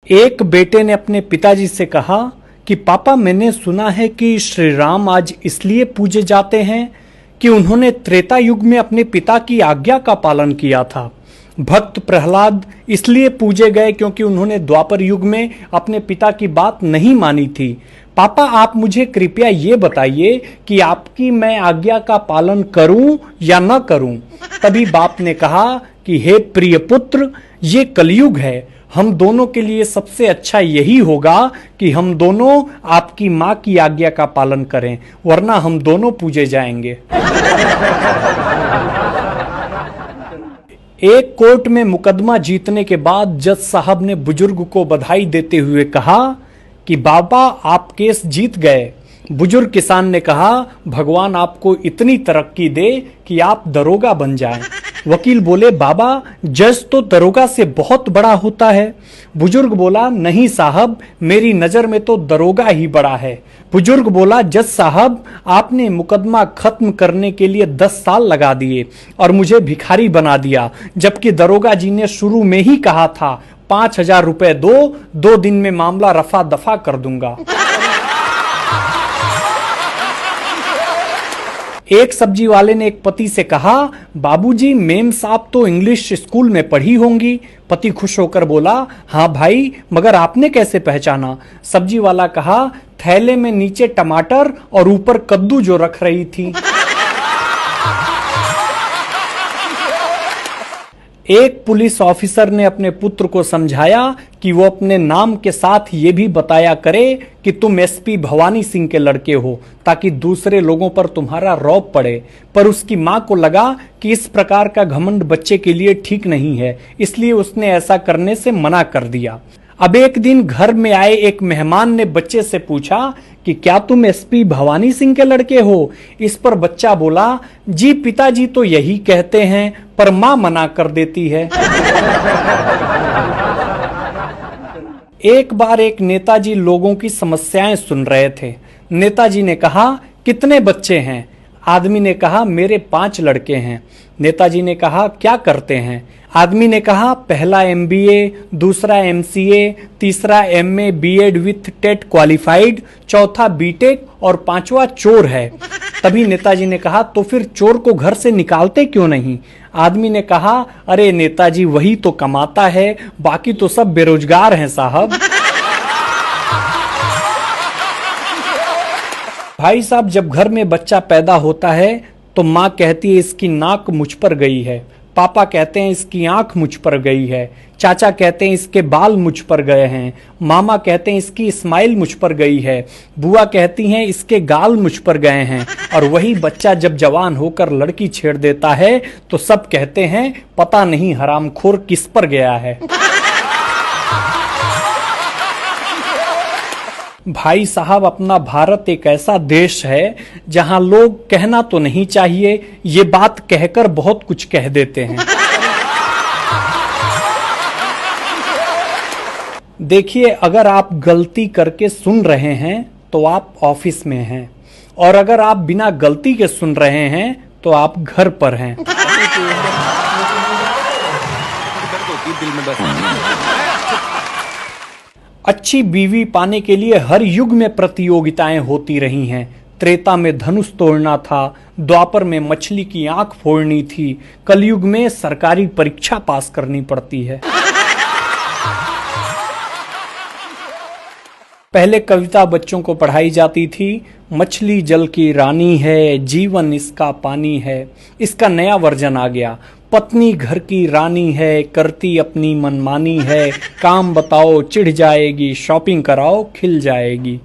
एक बेटे ने अपने पिताजी से कहा कि पापा, मैंने सुना है कि श्री राम आज इसलिए पूजे जाते हैं कि उन्होंने त्रेता युग में अपने पिता की आज्ञा का पालन किया था। भक्त प्रहलाद इसलिए पूजे गए क्योंकि उन्होंने द्वापर युग में अपने पिता की बात नहीं मानी थी। पापा, आप मुझे कृपया ये बताइए कि आपकी मैं आज्ञा का पालन करूं या न करूं। तभी बाप ने कहा कि हे प्रिय पुत्र, ये कलयुग है, हम दोनों के लिए सबसे अच्छा यही होगा कि हम दोनों आपकी माँ की आज्ञा का पालन करें, वरना हम दोनों पूजे जाएंगे। एक कोर्ट में मुकदमा जीतने के बाद जज साहब ने बुजुर्ग को बधाई देते हुए कहा कि बाबा, आप केस जीत गए। बुजुर्ग किसान ने कहा, भगवान आपको इतनी तरक्की दे कि आप दरोगा बन जाएं। वकील बोले, बाबा, जज तो दरोगा से बहुत बड़ा होता है। बुजुर्ग बोला, नहीं साहब, मेरी नजर में तो दरोगा ही बड़ा है। बुजुर्ग बोला, जज साहब, आपने मुकदमा खत्म करने के लिए 10 साल लगा दिए और मुझे भिखारी बना दिया, जबकि दरोगा जी ने शुरू में ही कहा था 5,000 रुपए दो, 2 दिन में मामला रफा दफा कर दूंगा। एक सब्जी वाले ने एक पति से कहा, बाबूजी, मेम साहब तो इंग्लिश स्कूल में पढ़ी होंगी। पति खुश होकर बोला, हाँ भाई, मगर आपने कैसे पहचाना? सब्जी वाला कहा, थैले में नीचे टमाटर और ऊपर कद्दू जो रख रही थी। एक पुलिस ऑफिसर ने अपने पुत्र को समझाया कि वो अपने नाम के साथ ये भी बताया करे कि तुम एसपी भवानी सिंह के लड़के हो, ताकि दूसरे लोगों पर तुम्हारा रौब पड़े। पर उसकी मां को लगा कि इस प्रकार का घमंड बच्चे के लिए ठीक नहीं है, इसलिए उसने ऐसा करने से मना कर दिया। अब एक दिन घर में आए एक मेहमान ने बच्चे से पूछा कि क्या तुम एसपी भवानी सिंह के लड़के हो? इस पर बच्चा बोला, जी पिताजी तो यही कहते हैं, पर मां मना कर देती है। एक बार एक नेताजी लोगों की समस्याएं सुन रहे थे। नेताजी ने कहा, कितने बच्चे हैं? आदमी ने कहा, मेरे 5 लड़के हैं। नेताजी ने कहा, क्या करते हैं? आदमी ने कहा, पहला MBA, दूसरा MCA, तीसरा MA B.Ed with TET qualified, चौथा B.Tech और 5वां चोर है। तभी नेताजी ने कहा, तो फिर चोर को घर से निकालते क्यों नहीं? आदमी ने कहा, अरे नेताजी, वही तो कमाता है, बाकी तो सब बेरोजगार हैं साहब। भाई साहब, जब घर में बच्चा पैदा होता है तो माँ कहती है इसकी नाक मुझ पर गई है, पापा कहते हैं इसकी आंख मुझ पर गई है, चाचा कहते हैं इसके बाल मुझ पर गए हैं, मामा कहते हैं इसकी स्माइल मुझ पर गई है, बुआ कहती हैं इसके गाल मुझ पर गए हैं। और वही बच्चा जब जवान होकर लड़की छेड़ देता है तो सब कहते हैं पता नहीं हरामखोर किस पर गया है। भाई साहब, अपना भारत एक ऐसा देश है जहां लोग कहना तो नहीं चाहिए, ये बात कहकर बहुत कुछ कह देते हैं। देखिए, अगर आप गलती करके सुन रहे हैं तो आप ऑफिस में हैं, और अगर आप बिना गलती के सुन रहे हैं तो आप घर पर हैं। अच्छी बीवी पाने के लिए हर युग में प्रतियोगिताएं होती रही हैं। त्रेता में धनुष तोड़ना था, द्वापर में मछली की आंख फोड़नी थी, कलयुग में सरकारी परीक्षा पास करनी पड़ती है। पहले कविता बच्चों को पढ़ाई जाती थी, मछली जल की रानी है, जीवन इसका पानी है। इसका नया वर्जन आ गया, पत्नी घर की रानी है, करती अपनी मनमानी है, काम बताओ चिढ़ जाएगी, शॉपिंग कराओ खिल जाएगी।